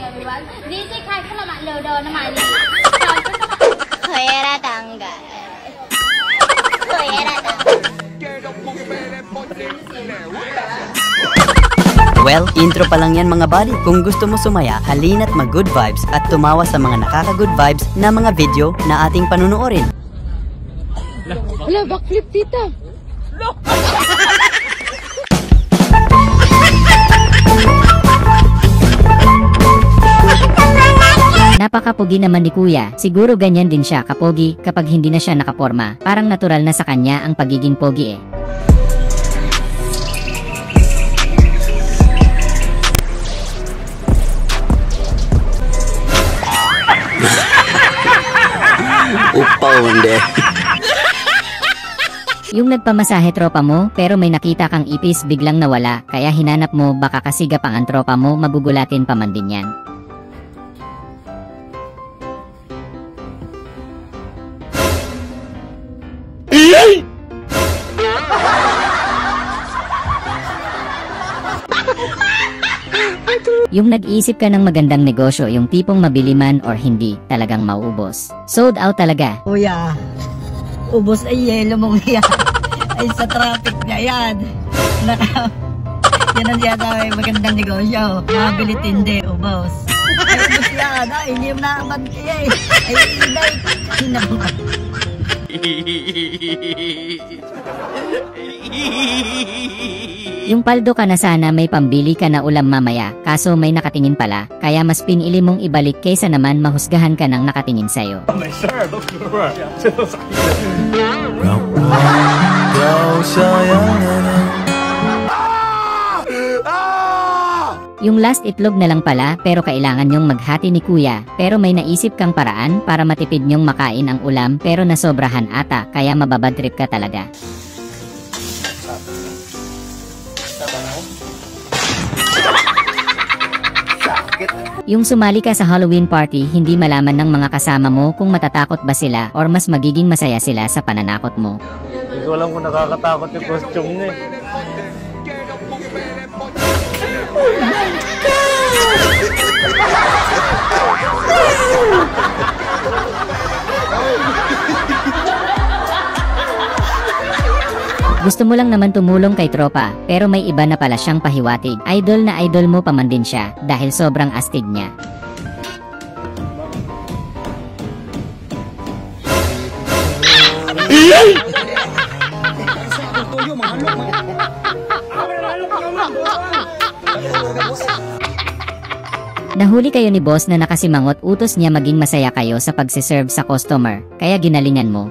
morning, everyone. DJ kahit ko naman lodo naman. Kuya tanggal. Kuya tanggal. Well, intro pa lang yan mga buddy. Kung gusto mo sumaya, halina't mag-good vibes at tumawa sa mga nakaka-good vibes na mga video na ating panunuorin. Wala, backflip tita. Napakapogi naman ni Kuya. Siguro ganyan din siya kapogi kapag hindi na siya nakaporma. Parang natural na sa kanya ang pagiging pogi eh. Upawnde. Yung nagpamasahe tropa mo pero may nakita kang ipis biglang nawala kaya hinanap mo baka kasigap ang tropa mo magugulatin pa man din yan. Yung nag-iisip ka ng magandang negosyo, yung tipong mabili man or hindi, talagang mauubos. Sold out talaga. Kuya, ubos ay yelo mo kuya. Ay sa traffic na yan. Yan ang sinasabi, magandang negosyo. Mabili tindi, ubos. Ay ubos yan, ay hindi mo nakabanti eh. Ay inay, hinaman. Yung paldo ka na sana may pambili ka na ulam mamaya, kaso may nakatingin pala, kaya mas pinili mong ibalik kaysa naman mahusgahan ka ng nakatingin sa'yo. Yung last itlog na lang pala pero kailangan nyong maghati ni Kuya, pero may naisip kang paraan para matipid nyong makain ang ulam pero nasobrahan ata kaya mababad trip ka talaga. Yung sumali ka sa Halloween party, hindi malaman ng mga kasama mo kung matatakot ba sila or mas magiging masaya sila sa pananakot mo. Hindi ko alam kung nakakatakot yung costume niya eh. Gusto mo lang naman tumulong kay tropa, pero may iba na pala siyang pahiwatig. Idol na idol mo pa man din siya, dahil sobrang astig niya. Nahuli kayo ni boss na nakasimangot, utos niya maging masaya kayo sa pagsiserve sa customer, kaya ginalingan mo.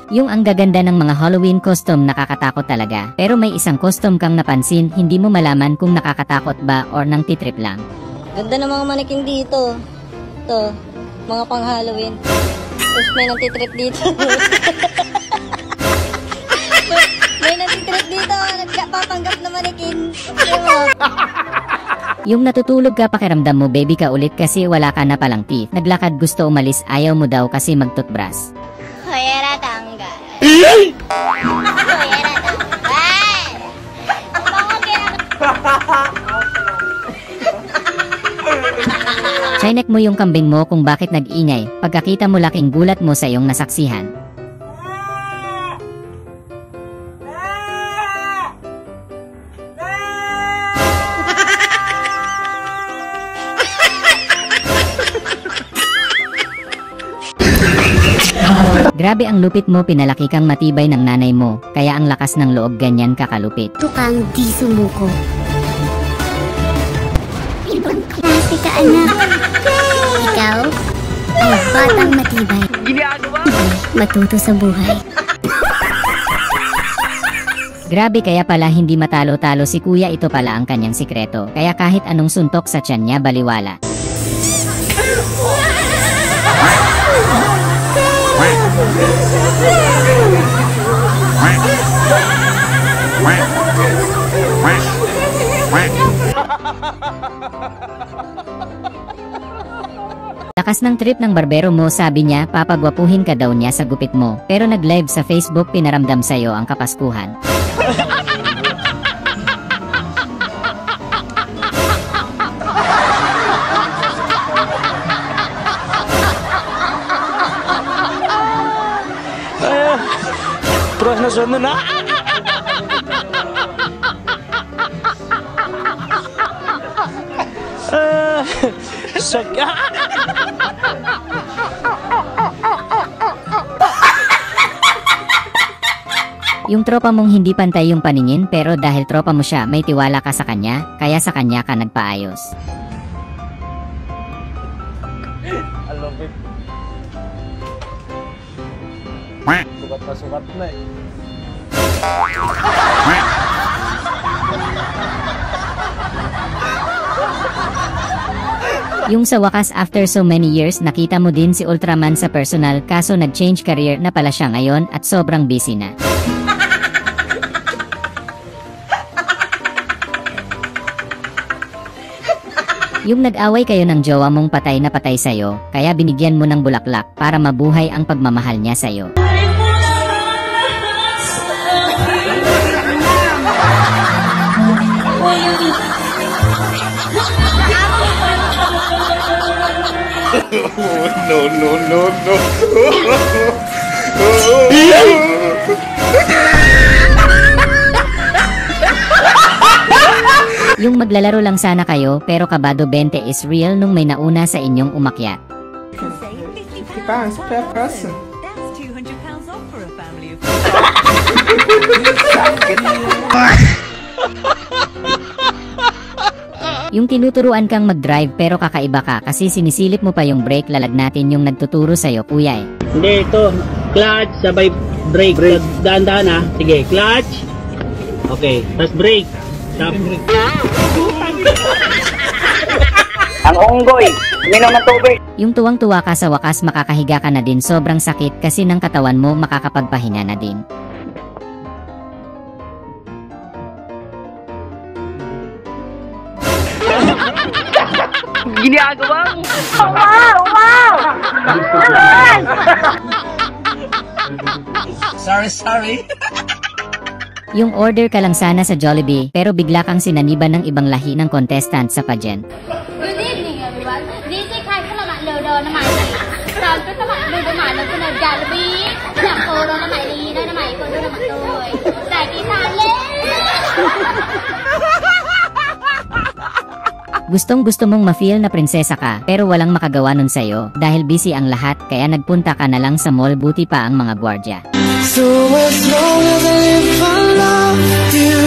Yung ang gaganda ng mga Halloween costume nakakatakot talaga. Pero may isang costume kang napansin, hindi mo malaman kung nakakatakot ba or nang titrip lang. Ganda ng mga manikin dito. Ito, mga pang Halloween. Tapos may nantitrip dito. may nantitrip dito, nagpapanggap na manikin. Yung natutulog ka pakiramdam mo baby ka ulit kasi wala ka na palang teeth. Naglakad gusto umalis ayaw mo daw kasi magtutbrush. Kuya tanggal. Kuya tanggal. Chinek mo yung kambing mo kung bakit nag-ingay, pagkakita mo laking gulat mo sa iyong nasaksihan. Grabe ang lupit mo, pinalaki kang matibay ng nanay mo, kaya ang lakas ng loob ganyan kakalupit. Tukang di sumuko. Ibang klase ka anak. Ikaw ay batang matibay. Matuto sa buhay. Grabe, kaya pala hindi matalo-talo si Kuya, ito pala ang kanyang sikreto. Kaya kahit anong suntok sa tiyan niya baliwala. Lakas ng trip ng barbero mo, sabi niya papagwapuhin ka daw niya sa gupit mo. Pero nag-live sa Facebook pinaramdam sa'yo ang kapaskuhan. Terus nasunod na. Yung tropa mong hindi pantay yung paningin, pero dahil tropa mo siya, may tiwala ka sa kanya, kaya sa kanya ka nagpaayos. I love it. Sukat na sukat na eh. Yung sa wakas after so many years nakita mo din si Ultraman sa personal, kaso nag-change career na pala siya ngayon at sobrang busy na. Yung nag-away kayo ng jowa mong patay na patay sa'yo, kaya binigyan mo ng bulaklak para mabuhay ang pagmamahal niya sa'yo. No. Yung maglalaro lang sana kayo pero kabado 20 is real nung may nauna sa inyong umakyat. £50 per person. That's £200 off for a family of Yung tinuturuan kang mag-drive pero kakaiba ka kasi sinisilip mo pa yung brake, lalagnatin yung nagtuturo sa'yo, kuya eh. Hindi, ito. Clutch, sabay brake. Dahan-dahan ha. Sige, clutch. Okay, tapos brake. Ang unggoy, uminom ng tubig. Yung tuwang-tuwa ka sa wakas makakahiga ka na din, sobrang sakit kasi ng katawan mo makakapagpahinga na din. Ginagawa mo. Wow! Sorry. Yung order ka lang sana sa Jollibee pero bigla kang sinaniban ng ibang lahi ng contestant sa pageant. Good evening everyone. This is Kai Kalamat Lodo na Mai. Tawag ko sa Mai Lodo Mai ng sunod Jollibee. Yang Oro na Mai Lina na Mai Kodo na Matoy. Dahil sale! Gustong-gusto mong ma-feel na prinsesa ka pero walang makagawa nun sa'yo dahil busy ang lahat kaya nagpunta ka na lang sa mall, buti pa ang mga gwardya. So as long as I live, I love you.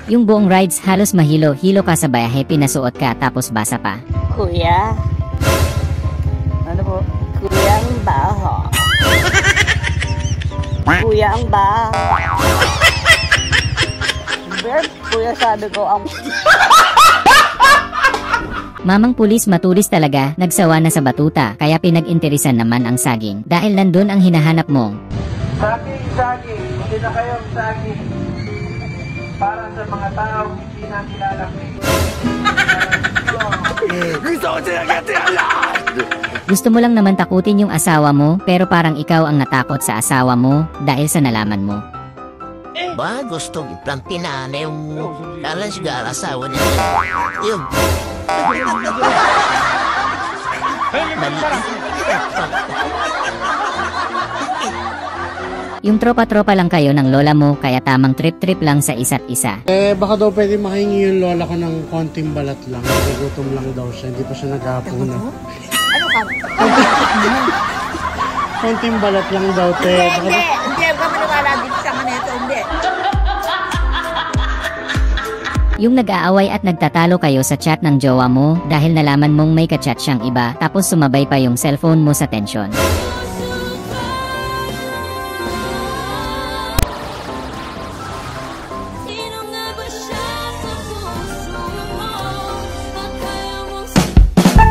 Yung buong rides halos mahilo-hilo ka sa bayahe, pinasuot ka tapos basa pa. Kuya. Ano po? Kuya ang baho. Kuya ang baho. Kuya sabi ko ang... Mamang pulis matulis talaga, nagsawa na sa batuta kaya pinag-interesan naman ang saging dahil nandun ang hinahanap mo. Saging. Hindi na kayong saging. Para sa mga tao hindi na kilala ko. Gusto mo lang naman takutin yung asawa mo pero parang ikaw ang natakot sa asawa mo dahil sa nalaman mo. Ba, gustong implantinan yung kala sigara asawa niya. Yung Yung tropa-tropa lang kayo ng lola mo kaya tamang trip-trip lang sa isa't isa. Baka daw pwede makahingi yung lola ko ng konting balat lang. Nagugutom lang daw siya. Hindi pa siya nag-apunan. Ano ka? Konting balat lang daw, te. Hindi ka maniwala dito sa kanito. Hindi. Yung nag-aaway at nagtatalo kayo sa chat ng jowa mo dahil nalaman mong may kachat siyang iba tapos sumabay pa yung cellphone mo sa tensyon.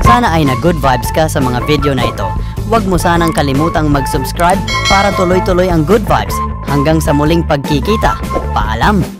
Sana ay na good vibes ka sa mga video na ito. huwag mo sanang kalimutang mag-subscribe para tuloy-tuloy ang good vibes. Hanggang sa muling pagkikita, paalam!